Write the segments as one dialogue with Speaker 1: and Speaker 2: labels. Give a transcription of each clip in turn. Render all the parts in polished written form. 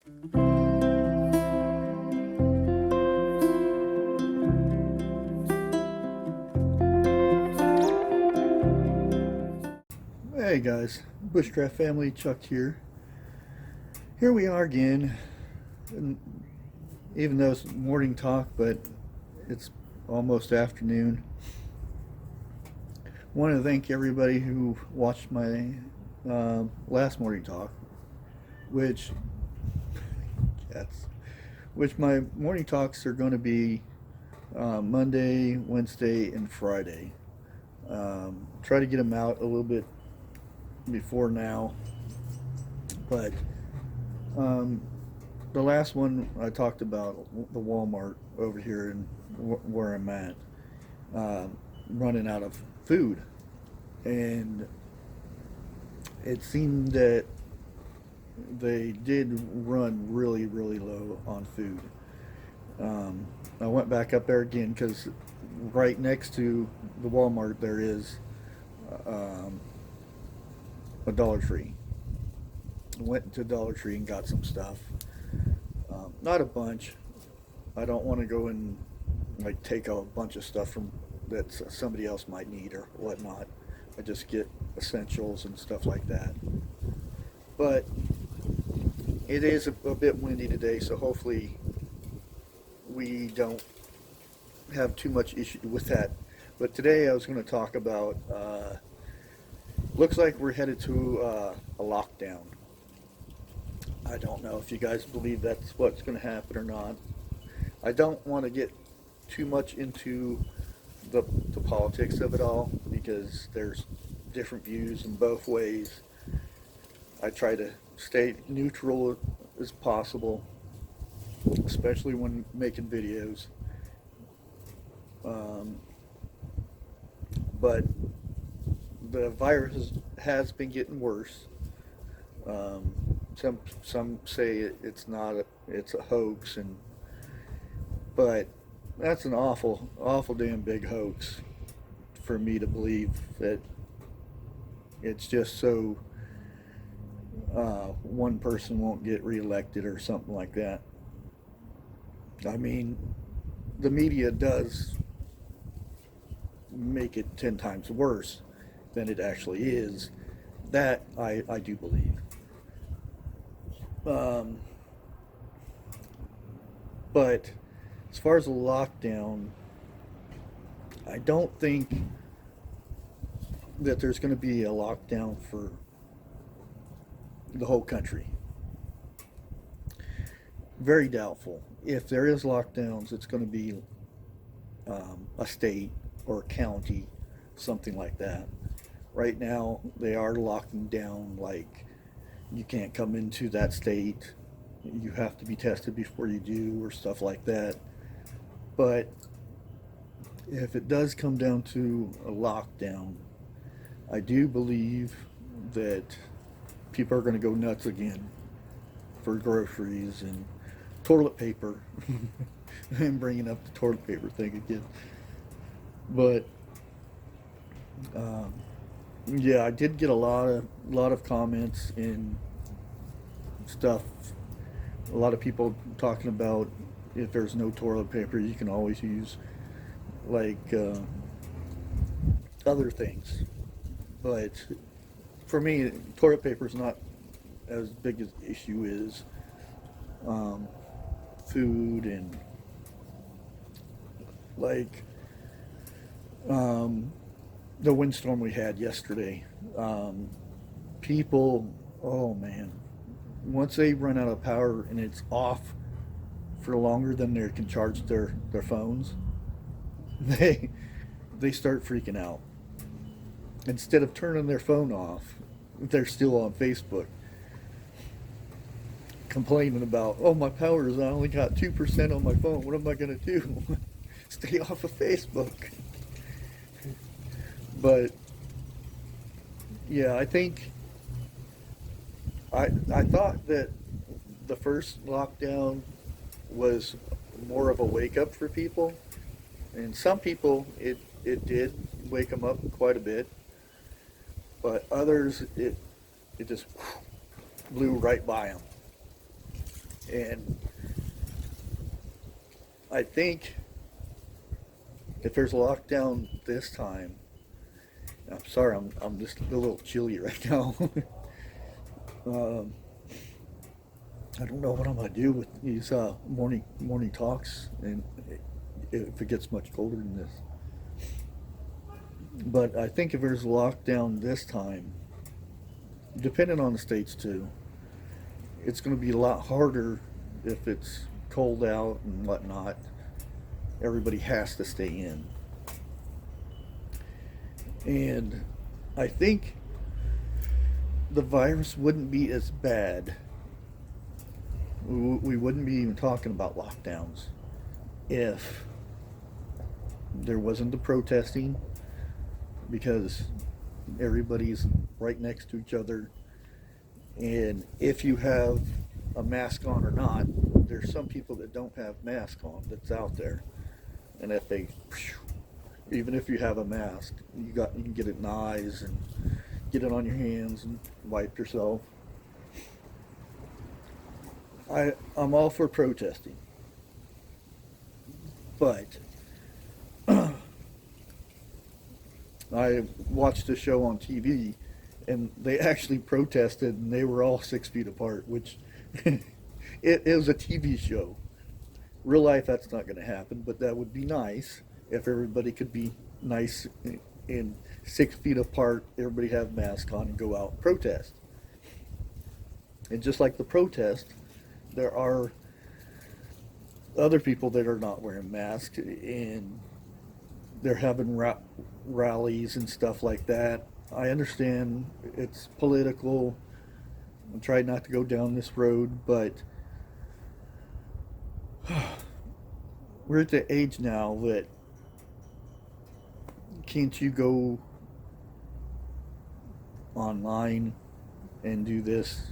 Speaker 1: Hey guys, Bushcraft family, Chuck here. Here we are again, and even though it's morning talk, but it's almost afternoon. Want to thank everybody who watched my last morning talk, which which my morning talks are going to be Monday, Wednesday, and Friday. Try to get them out a little bit before now, but the last one I talked about the Walmart over here and where I'm at, running out of food, and it seemed that they did run really really low on food. I went back up there again because right next to the Walmart there is um, a Dollar Tree. Went to Dollar Tree and got some stuff. Not a bunch. I don't want to go and like take a bunch of stuff from that somebody else might need or whatnot. I just get essentials and stuff like that. But it is a bit windy today, so hopefully we don't have too much issue with that. But today I was going to talk about. Looks like we're headed to a lockdown. I don't know if you guys believe that's what's going to happen or not. I don't want to get too much into the politics of it all because there's different views in both ways. I try to stay neutral as possible, especially when making videos. But the virus has been getting worse. Some say it's not it's a hoax, but that's an awful damn big hoax for me to believe that it's just so one person won't get reelected or something like that. I mean, the media does make it 10 times worse than it actually is. That I do believe. But as far as the lockdown, I don't think that there's going to be a lockdown for the whole country. Very doubtful. If there is lockdowns, it's going to be a state or a county, something like that. Right now, they are locking down, like, you can't come into that state. You have to be tested before you do, or stuff like that. But if it does come down to a lockdown, I do believe that people are going to go nuts again for groceries and toilet paper. I'm bringing up the toilet paper thing again. But yeah, I did get a lot of comments and stuff. A lot of people talking about if there's no toilet paper, you can always use like other things. But for me, toilet paper is not as big as the issue is food and like the windstorm we had yesterday. People, oh man, once they run out of power and it's off for longer than they can charge their phones, they start freaking out. Instead of turning their phone off, they're still on Facebook complaining about, oh, my power is, I only got 2% on my phone. What am I going to do? Stay off of Facebook. But yeah, I think I thought that the first lockdown was more of a wake up for people, and some people it did wake them up quite a bit, but others it just blew right by them. And I think if there's a lockdown this time, I'm sorry, I'm just a little chilly right now. um, I don't know what I'm gonna do with these morning talks, and if it gets much colder than this. But I think if there's a lockdown this time, depending on the states too, it's going to be a lot harder if it's cold out and whatnot. Everybody has to stay in. And I think the virus wouldn't be as bad. We wouldn't be even talking about lockdowns if there wasn't the protesting, because everybody's right next to each other. And if you have a mask on or not, there's some people that don't have masks on that's out there. And if they, even if you have a mask, you can get it in the eyes and get it on your hands and wipe yourself. I'm all for protesting, but I watched a show on TV, and they actually protested, and they were all 6 feet apart, which it was a TV show. Real life, that's not going to happen, but that would be nice if everybody could be nice and 6 feet apart, everybody have masks on and go out and protest. And just like the protest, there are other people that are not wearing masks, and they're having rallies and stuff like that. I understand it's political. I'm trying not to go down this road, but we're at the age now that can't you go online and do this?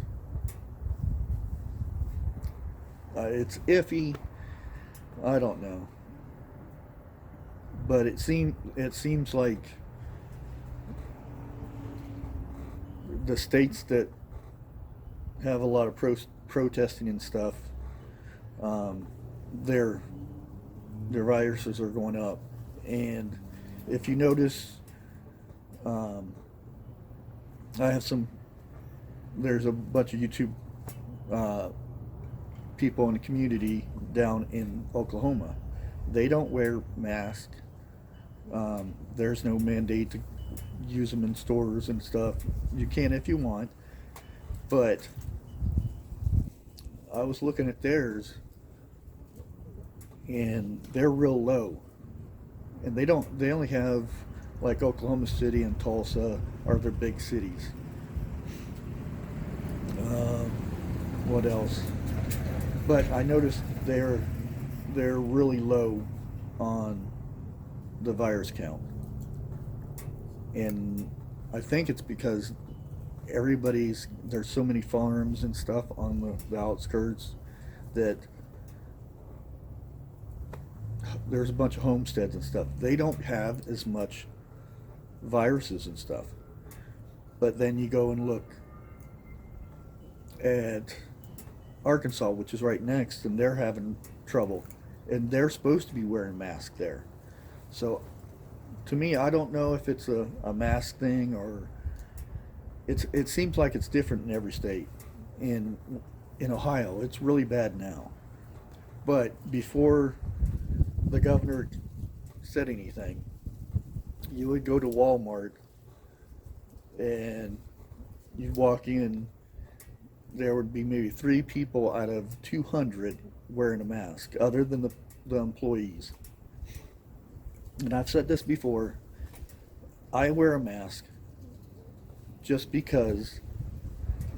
Speaker 1: It's iffy. I don't know, but it seems like the states that have a lot of protesting and stuff, their viruses are going up. And if you notice, I have there's a bunch of YouTube people in the community down in Oklahoma. They don't wear masks. There's no mandate to use them in stores and stuff. You can if you want, but I was looking at theirs, and they're real low. And they only have, like, Oklahoma City and Tulsa are their big cities. What else? But I noticed they're really low on the virus count. And I think it's because there's so many farms and stuff on the outskirts that there's a bunch of homesteads and stuff. They don't have as much viruses and stuff. But then you go and look at Arkansas, which is right next, and they're having trouble. And they're supposed to be wearing masks there. So to me, I don't know if it's a mask thing, or it seems like it's different in every state. In Ohio, it's really bad now. But before the governor said anything, you would go to Walmart and you'd walk in, there would be maybe 3 people out of 200 wearing a mask, other than the employees. And I've said this before, I wear a mask just because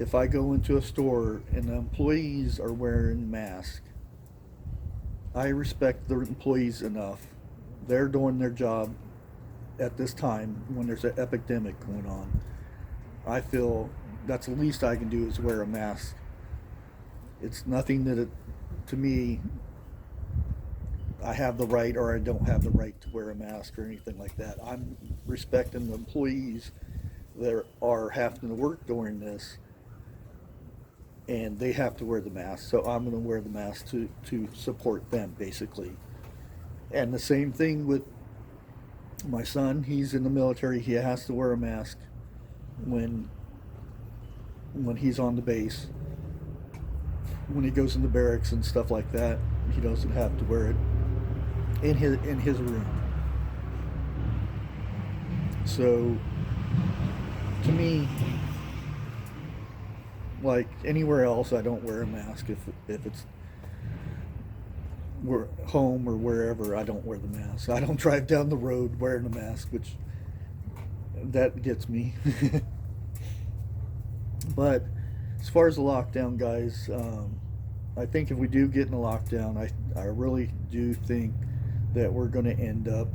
Speaker 1: if I go into a store and the employees are wearing masks, I respect the employees enough. They're doing their job at this time when there's an epidemic going on. I feel that's the least I can do is wear a mask. It's nothing to me, I have the right or I don't have the right to wear a mask or anything like that. I'm respecting the employees that are having to work during this. and they have to wear the mask, so I'm going to wear the mask to support them, basically. And the same thing with my son. He's in the military. He has to wear a mask when he's on the base. When he goes in the barracks and stuff like that, he doesn't have to wear it in his room. So to me, like anywhere else, I don't wear a mask. If it's we're home or wherever, I don't wear the mask. I don't drive down the road wearing a mask, which that gets me. But as far as the lockdown, guys, I think if we do get in a lockdown, I really do think that we're going to end up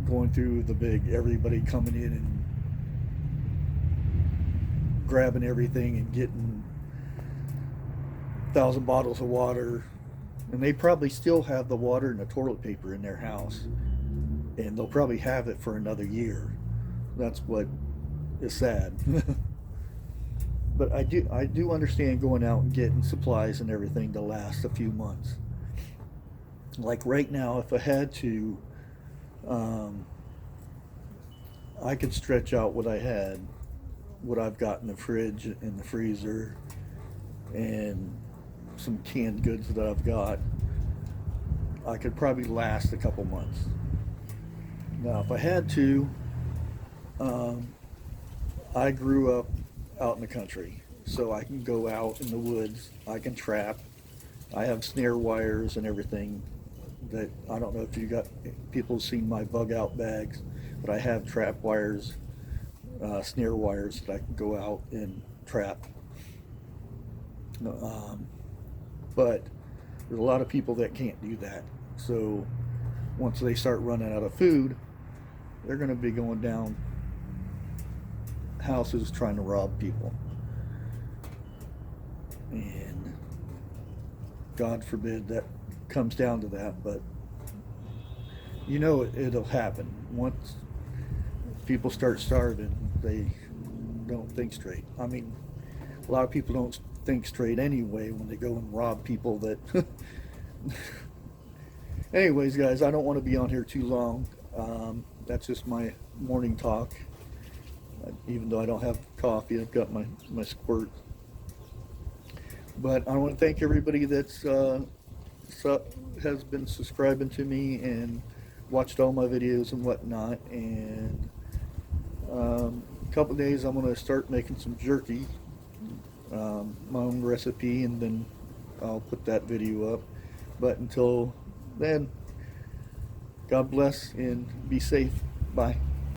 Speaker 1: going through the big, everybody coming in and grabbing everything and getting 1,000 bottles of water, and they probably still have the water and the toilet paper in their house, and they'll probably have it for another year. That's what is sad. But I do understand going out and getting supplies and everything to last a few months. Like right now, if I had to, I could stretch out what I've got in the fridge and the freezer, and some canned goods that I've got. I could probably last a couple months. Now, if I had to, I grew up out in the country, so I can go out in the woods. I can trap. I have snare wires and everything. That I don't know if people have seen my bug out bags, but I have trap wires, snare wires that I can go out and trap. But there's a lot of people that can't do that. So once they start running out of food, they're going to be going down houses trying to rob people. And God forbid that comes down to that, but it'll happen. Once people start starving, they don't think straight. I mean, a lot of people don't think straight anyway when they go and rob people that anyways, guys, I don't want to be on here too long. That's just my morning talk. Even though I don't have coffee, I've got my squirt. But I want to thank everybody that's has been subscribing to me and watched all my videos and whatnot. And a couple of days I'm going to start making some jerky, my own recipe, and then I'll put that video up. But until then, God bless and be safe. Bye.